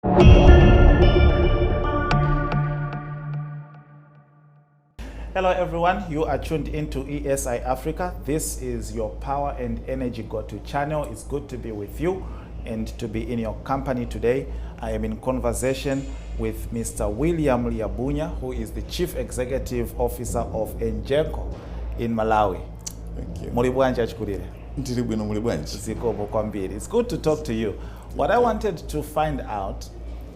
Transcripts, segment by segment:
Hello everyone, you are tuned into ESI Africa. This is your power and energy go-to channel. It's good to be with you and to be in your company today. I am in conversation with Mr. William Liabunya, who is the Chief Executive Officer of EGENCO in Malawi. Thank you. It's good to talk to you. What I wanted to find out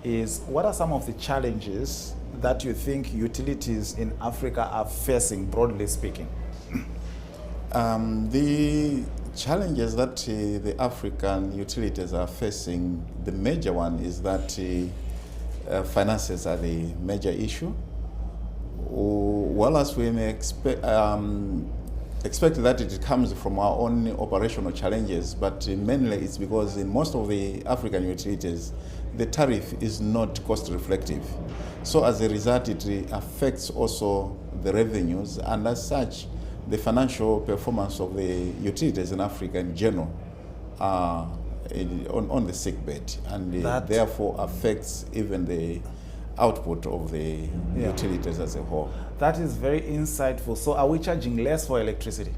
is what are some of the challenges that you think utilities in Africa are facing, broadly speaking? The challenges that the African utilities are facing, the major one is that finances are the major issue. Well, as we may expect that it comes from our own operational challenges, but mainly it's because in most of the African utilities, the tariff is not cost reflective. So as a result, it affects also the revenues, and as such, the financial performance of the utilities in Africa in general are on the sick bed, and therefore affects even the output of the utilities as a whole. That is very insightful. So are we charging less for electricity?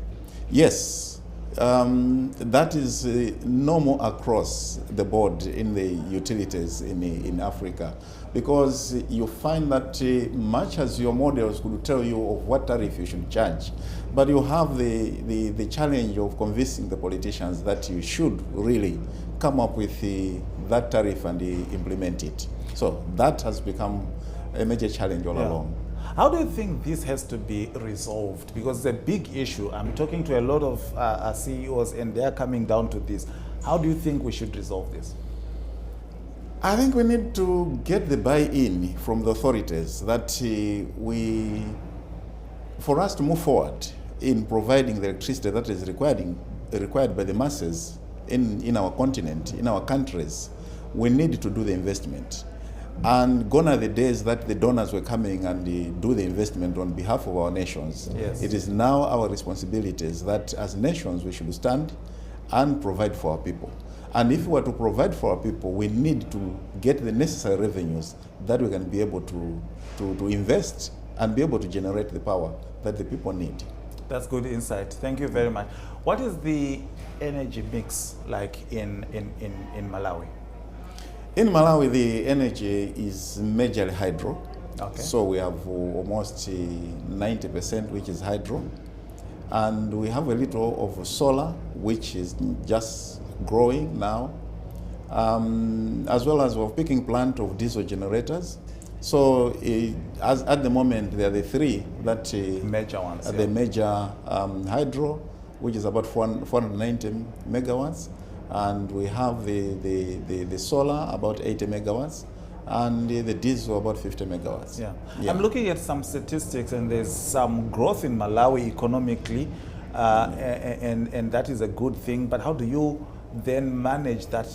Yes. That is normal across the board in the utilities in Africa, because you find that much as your models could tell you of what tariff you should charge, but you have the challenge of convincing the politicians that you should really come up with that tariff and implement it. So that has become a major challenge all along. How do you think this has to be resolved? Because it's a big issue. I'm talking to a lot of CEOs and they're coming down to this. How do you think we should resolve this? I think we need to get the buy-in from the authorities that for us to move forward in providing the electricity that is required by the masses in our continent, in our countries, we need to do the investment. And gone are the days that the donors were coming and do the investment on behalf of our nations. Yes. It is now our responsibilities that as nations we should stand and provide for our people. And if we were to provide for our people, we need to get the necessary revenues that we can be able to invest and be able to generate the power that the people need. That's good insight. Thank you very much. What is the energy mix like in Malawi? In Malawi, the energy is majorly hydro. Okay. So we have almost 90% which is hydro. And we have a little of solar, which is just growing now. As well as we're picking plant of diesel generators. So at the moment, there are the three that major ones. the major hydro, which is about 490 megawatts. And we have the solar, about 80 megawatts, and the diesel, about 50 megawatts. Yeah. I'm looking at some statistics, and there's some growth in Malawi economically, and that is a good thing. But how do you then manage that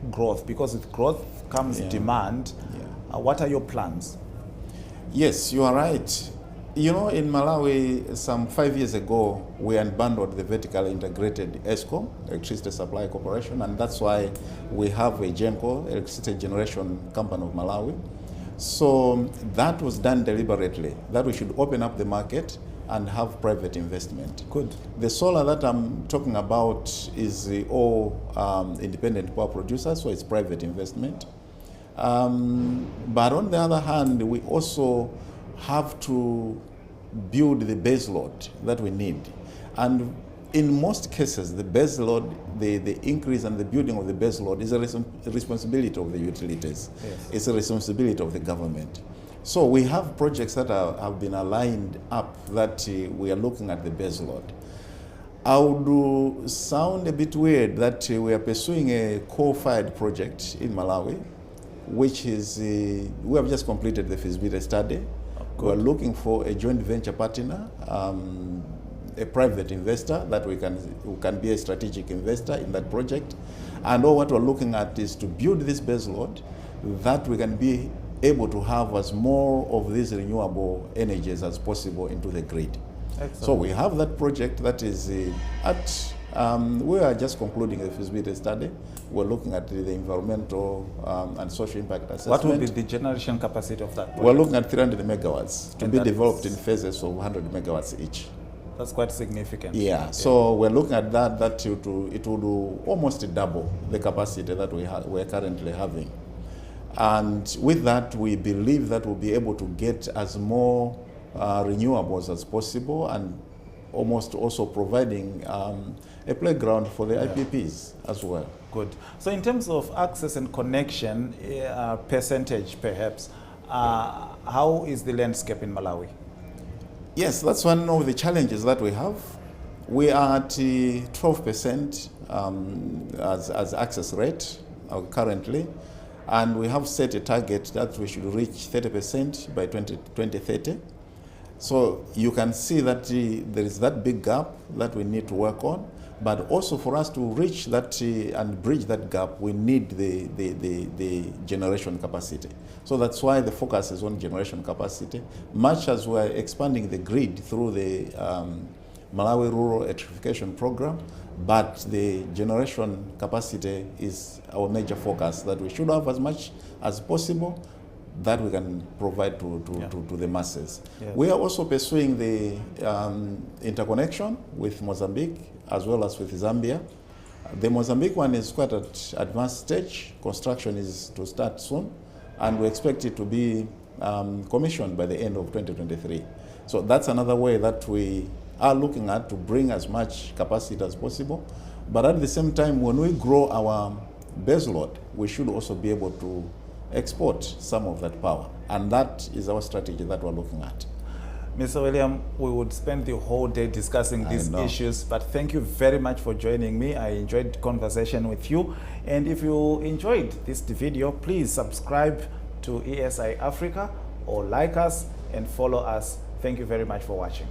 growth? Because with growth comes demand. What are your plans? Yes, you are right. You know, in Malawi, some 5 years ago, we unbundled the vertically integrated ESCO, Electricity Supply Corporation, and that's why we have a EGENCO, Electricity Generation Company of Malawi. So that was done deliberately, that we should open up the market and have private investment. Good. The solar that I'm talking about is all independent power producers, so it's private investment. But on the other hand, we also have to build the base load that we need. And in most cases, the base load, the increase and the building of the base load is a responsibility of the utilities. Yes. It's a responsibility of the government. So we have projects that have been aligned up that we are looking at the base load. I would sound a bit weird that we are pursuing a coal-fired project in Malawi, which is, we have just completed the feasibility study. We're looking for a joint venture partner, a private investor that who can be a strategic investor in that project. And all what we're looking at is to build this base load that we can be able to have as more of these renewable energies as possible into the grid. Excellent. So we have that project that is we are just concluding the feasibility study, we're looking at the environmental and social impact assessment. What will be the generation capacity of that project? We're looking at 300 megawatts to And be that's- developed in phases of 100 megawatts each. That's quite significant. Yeah, so we're looking at that it will do almost double the capacity that we're currently having. And with that, we believe that we'll be able to get as more renewables as possible, and almost also providing a playground for the IPPs as well. Good. So in terms of access and connection, percentage perhaps, how is the landscape in Malawi? Yes, that's one of the challenges that we have. We are at 12% as access rate currently, and we have set a target that we should reach 30% by 2030. So you can see that there is that big gap that we need to work on, but also for us to reach that and bridge that gap, we need the generation capacity. So that's why the focus is on generation capacity, much as we're expanding the grid through the Malawi Rural Electrification Program, but the generation capacity is our major focus, that we should have as much as possible that we can provide to the masses. Yes. We are also pursuing the interconnection with Mozambique as well as with Zambia. The Mozambique one is quite at advanced stage. Construction is to start soon, and we expect it to be commissioned by the end of 2023. So that's another way that we are looking at to bring as much capacity as possible. But at the same time, when we grow our base load, we should also be able to export some of that power. And that is our strategy that we're looking at. Mr. William, we would spend the whole day discussing these issues, but thank you very much for joining me. I enjoyed the conversation with you. And if you enjoyed this video, please subscribe to ESI Africa or like us and follow us. Thank you very much for watching.